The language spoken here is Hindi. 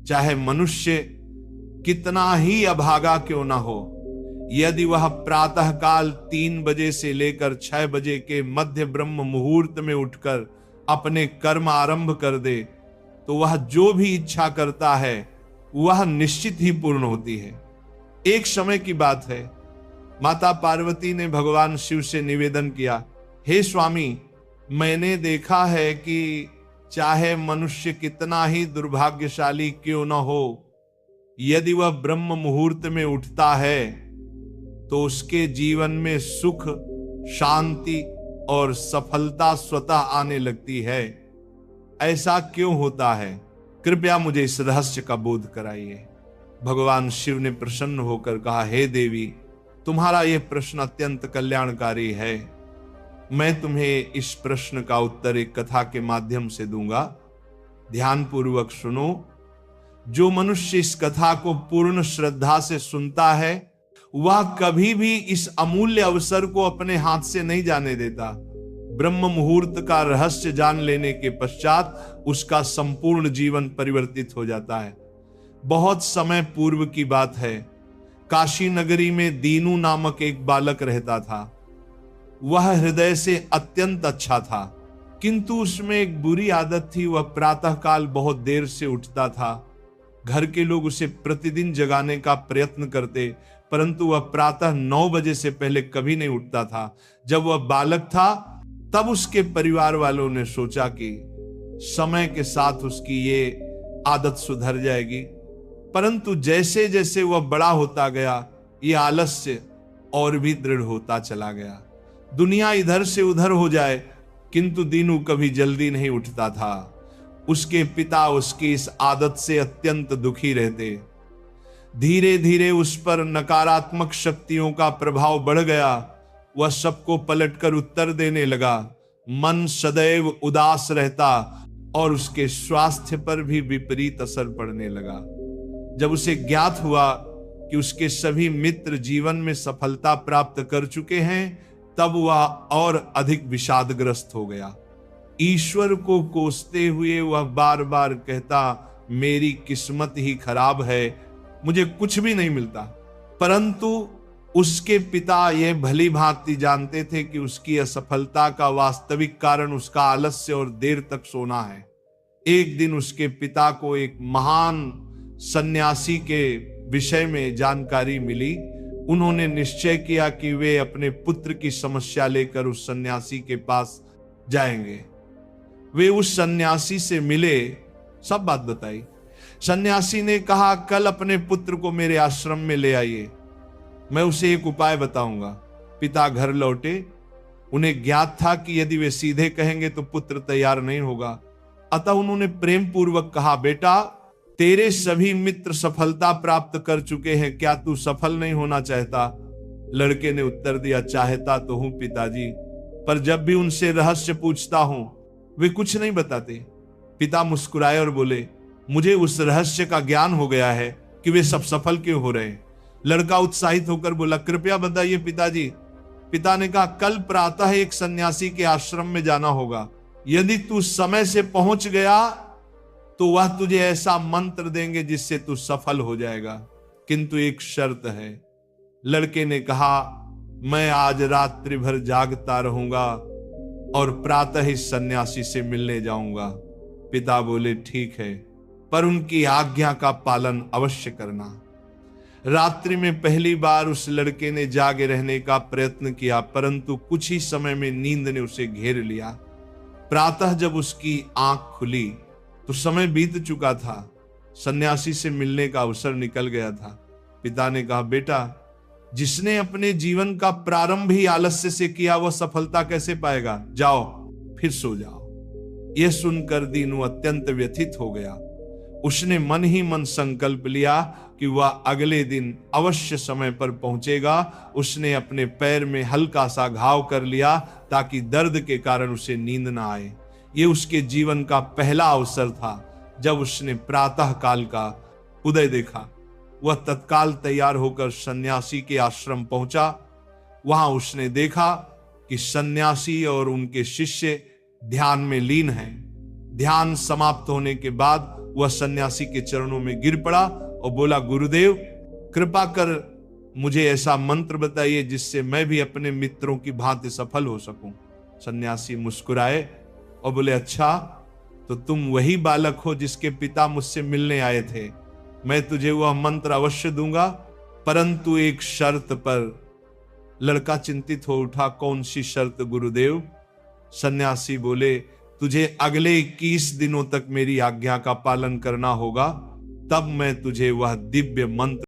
चाहे मनुष्य कितना ही अभागा क्यों ना हो, यदि वह प्रातः काल 3 बजे से लेकर 6 बजे के मध्य ब्रह्म मुहूर्त में उठकर अपने कर्म आरंभ कर दे, तो वह जो भी इच्छा करता है वह निश्चित ही पूर्ण होती है। एक समय की बात है, माता पार्वती ने भगवान शिव से निवेदन किया, हे स्वामी, मैंने देखा है कि चाहे मनुष्य कितना ही दुर्भाग्यशाली क्यों न हो, यदि वह ब्रह्म मुहूर्त में उठता है तो उसके जीवन में सुख, शांति और सफलता स्वतः आने लगती है। ऐसा क्यों होता है? कृपया मुझे इस रहस्य का बोध कराइए। भगवान शिव ने प्रसन्न होकर कहा, हे देवी, तुम्हारा यह प्रश्न अत्यंत कल्याणकारी है। मैं तुम्हें इस प्रश्न का उत्तर एक कथा के माध्यम से दूंगा। ध्यानपूर्वक सुनो। जो मनुष्य इस कथा को पूर्ण श्रद्धा से सुनता है वह कभी भी इस अमूल्य अवसर को अपने हाथ से नहीं जाने देता। ब्रह्म मुहूर्त का रहस्य जान लेने के पश्चात उसका संपूर्ण जीवन परिवर्तित हो जाता है। बहुत समय पूर्व की बात है, काशी नगरी में दीनू नामक एक बालक रहता था। वह हृदय से अत्यंत अच्छा था, किंतु उसमें एक बुरी आदत थी। वह प्रातःकाल बहुत देर से उठता था। घर के लोग उसे प्रतिदिन जगाने का प्रयत्न करते, परंतु वह प्रातः 9 बजे से पहले कभी नहीं उठता था। जब वह बालक था तब उसके परिवार वालों ने सोचा कि समय के साथ उसकी ये आदत सुधर जाएगी, परंतु जैसे जैसे वह बड़ा होता गया ये आलस्य और भी दृढ़ होता चला गया। दुनिया इधर से उधर हो जाए, किंतु दीनू कभी जल्दी नहीं उठता था। उसके पिता उसकी इस आदत से अत्यंत दुखी रहते। धीरे धीरे उस पर नकारात्मक शक्तियों का प्रभाव बढ़ गया। वह सबको पलटकर उत्तर देने लगा। मन सदैव उदास रहता और उसके स्वास्थ्य पर भी विपरीत असर पड़ने लगा। जब उसे ज्ञात हुआ कि उसके सभी मित्र जीवन में सफलता प्राप्त कर चुके हैं, तब वह और अधिक विषादग्रस्त हो गया। ईश्वर को कोसते हुए वह बार बार कहता, मेरी किस्मत ही खराब है, मुझे कुछ भी नहीं मिलता। परंतु उसके पिता यह भली भांति जानते थे कि उसकी असफलता का वास्तविक कारण उसका आलस्य और देर तक सोना है। एक दिन उसके पिता को एक महान सन्यासी के विषय में जानकारी मिली। उन्होंने निश्चय किया कि वे अपने पुत्र की समस्या लेकर उस सन्यासी के पास जाएंगे। वे उस सन्यासी से मिले, सब बात बताई। सन्यासी ने कहा, कल अपने पुत्र को मेरे आश्रम में ले आइए, मैं उसे एक उपाय बताऊंगा। पिता घर लौटे। उन्हें ज्ञात था कि यदि वे सीधे कहेंगे तो पुत्र तैयार नहीं होगा, अतः उन्होंने प्रेम पूर्वक कहा, बेटा, तेरे सभी मित्र सफलता प्राप्त कर चुके हैं, क्या तू सफल नहीं होना चाहता? लड़के ने उत्तर दिया, चाहता तो हूं पिताजी, पर जब भी उनसे रहस्य पूछता हूं वे कुछ नहीं बताते। पिता मुस्कुराए और बोले, मुझे उस रहस्य का ज्ञान हो गया है कि वे सब सफल क्यों हो रहे हैं। लड़का उत्साहित होकर बोला, कृपया बताइए पिताजी। पिता ने कहा, कल प्रातः एक सन्यासी के आश्रम में जाना होगा। यदि तू समय से पहुंच गया तो वह तुझे ऐसा मंत्र देंगे जिससे तू सफल हो जाएगा, किंतु एक शर्त है। लड़के ने कहा, मैं आज रात्रि भर जागता रहूंगा और प्रातः इस सन्यासी से मिलने जाऊंगा। पिता बोले, ठीक है, पर उनकी आज्ञा का पालन अवश्य करना। रात्रि में पहली बार उस लड़के ने जागे रहने का प्रयत्न किया, परंतु कुछ ही समय में नींद ने उसे घेर लिया। प्रातः जब उसकी आंख खुली तो समय बीत चुका था। सन्यासी से मिलने का अवसर निकल गया था। पिता ने कहा, बेटा, जिसने अपने जीवन का प्रारंभ ही आलस्य से किया वह सफलता कैसे पाएगा? जाओ फिर सो जाओ। यह सुनकर दीनू अत्यंत व्यथित हो गया। उसने मन ही मन संकल्प लिया कि वह अगले दिन अवश्य समय पर पहुंचेगा। उसने अपने पैर में हल्का सा घाव कर लिया ताकि दर्द के कारण उसे नींद ना आए। यह उसके जीवन का पहला अवसर था। जब उसने प्रातः काल का उदय देखा, वह तत्काल तैयार होकर सन्यासी के आश्रम पहुंचा। वहां उसने देखा कि सन्यासी और उनके शिष्य ध्यान में लीन हैं। ध्यान समाप्त होने के बाद वह सन्यासी के चरणों में गिर पड़ा और बोला, गुरुदेव कृपा कर मुझे ऐसा मंत्र बताइए जिससे मैं भी अपने मित्रों की भांति सफल हो सकूं। सन्यासी मुस्कुराए और बोले, अच्छा तो तुम वही बालक हो जिसके पिता मुझसे मिलने आए थे। मैं तुझे वह मंत्र अवश्य दूंगा, परंतु एक शर्त पर। लड़का चिंतित हो उठा, कौन सी शर्त गुरुदेव? सन्यासी बोले, तुझे अगले 21 दिनों तक मेरी आज्ञा का पालन करना होगा, तब मैं तुझे वह दिव्य मंत्र